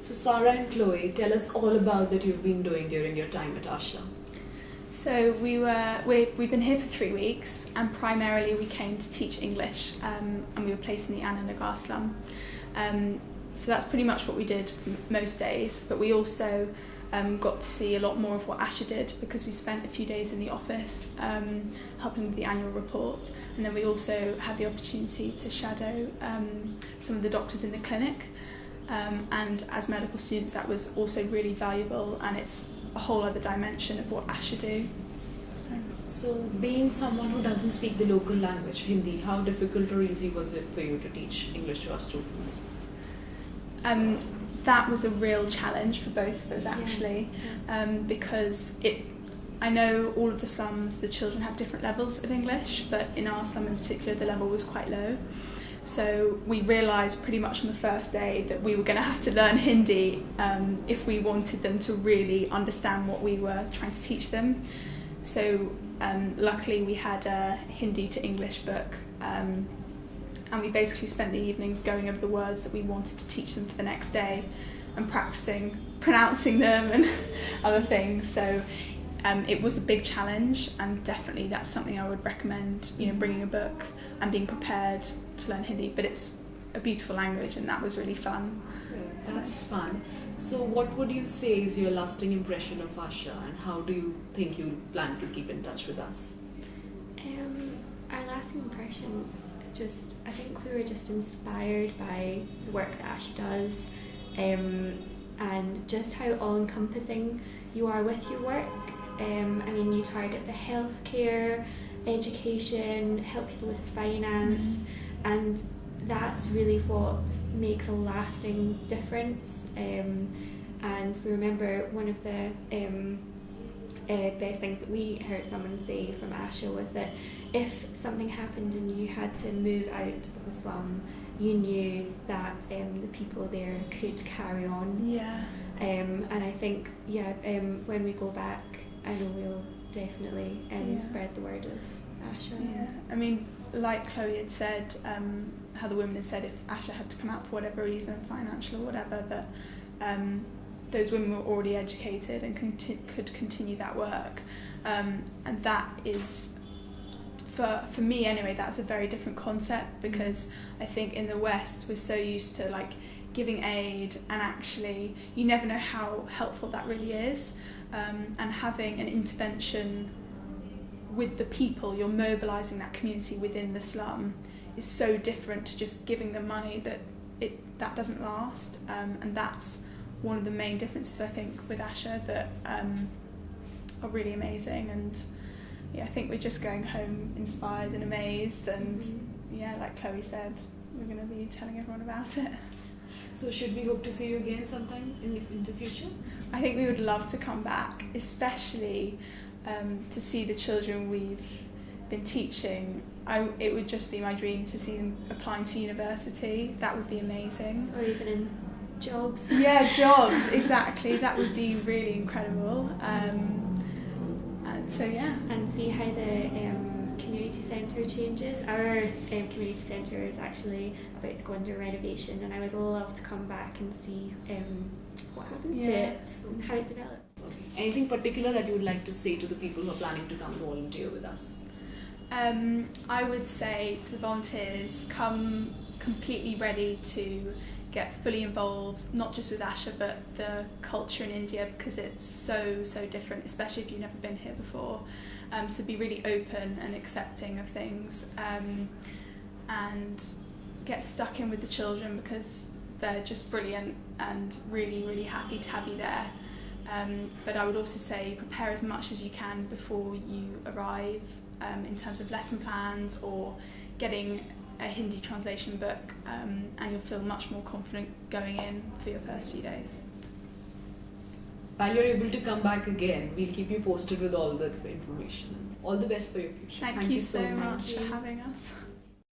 So Sarah and Chloe, tell us all about that you've been doing during your time at Asha. So we've been here for 3 weeks, and primarily we came to teach English, and we were placed in the Anna slum. So that's pretty much what we did for most days, but we also got to see a lot more of what Asha did because we spent a few days in the office helping with the annual report, and then we also had the opportunity to shadow some of the doctors in the clinic, and as medical students that was also really valuable, and it's a whole other dimension of what Asha do. So being someone who doesn't speak the local language, Hindi, how difficult or easy was it for you to teach English to our students? That was a real challenge for both of us actually, because I know all of the slums, the children have different levels of English, but in our slum in particular the level was quite low. So we realised pretty much on the first day that we were going to have to learn Hindi if we wanted them to really understand what we were trying to teach them. So luckily we had a Hindi to English book, and we basically spent the evenings going over the words that we wanted to teach them for the next day and practicing pronouncing them and other things. So it was a big challenge, and definitely that's something I would recommend, bringing a book and being prepared to learn Hindi. But it's a beautiful language, and that was really fun. That's fun. So what would you say is your lasting impression of Asha, and how do you think you plan to keep in touch with us? Our lasting impression is just, I think we were just inspired by the work that Asha does, and just how all-encompassing you are with your work. You target the healthcare, education, help people with finance, and that's really what makes a lasting difference. And we remember one of the best things that we heard someone say from Asha was that if something happened and you had to move out of the slum, you knew that the people there could carry on. Yeah. And I think, when we go back, I know we'll definitely spread the word of Asha. Yeah, like Chloe had said, how the women had said if Asha had to come out for whatever reason, financial or whatever, that those women were already educated and could continue that work. And that is, for me anyway, that's a very different concept, because I think in the West we're so used to giving aid, and actually you never know how helpful that really is. And having an intervention with the people, you're mobilising that community within the slum, is so different to just giving them money that doesn't last. And that's one of the main differences I think with Asha that are really amazing. And I think we're just going home inspired and amazed, and like Chloe said, we're going to be telling everyone about it. So should we hope to see you again sometime in the future? I think we would love to come back, especially to see the children we've been teaching. It would just be my dream to see them applying to university. That would be amazing. Or even in jobs. Yeah, jobs, exactly. That would be really incredible. And see how the community centre changes. Our community centre is actually about to go under renovation, and I would love to come back and see what happens to it and how it develops. Anything particular that you would like to say to the people who are planning to come volunteer with us? I would say to the volunteers, come completely ready to get fully involved, not just with Asha but the culture in India, because it's so different, especially if you've never been here before. So be really open and accepting of things, and get stuck in with the children, because they're just brilliant and really happy to have you there. But I would also say prepare as much as you can before you arrive, in terms of lesson plans or getting a Hindi translation book, and you'll feel much more confident going in for your first few days. While you're able to come back again, we'll keep you posted with all the information. All the best for your future. Thank you so much for having us.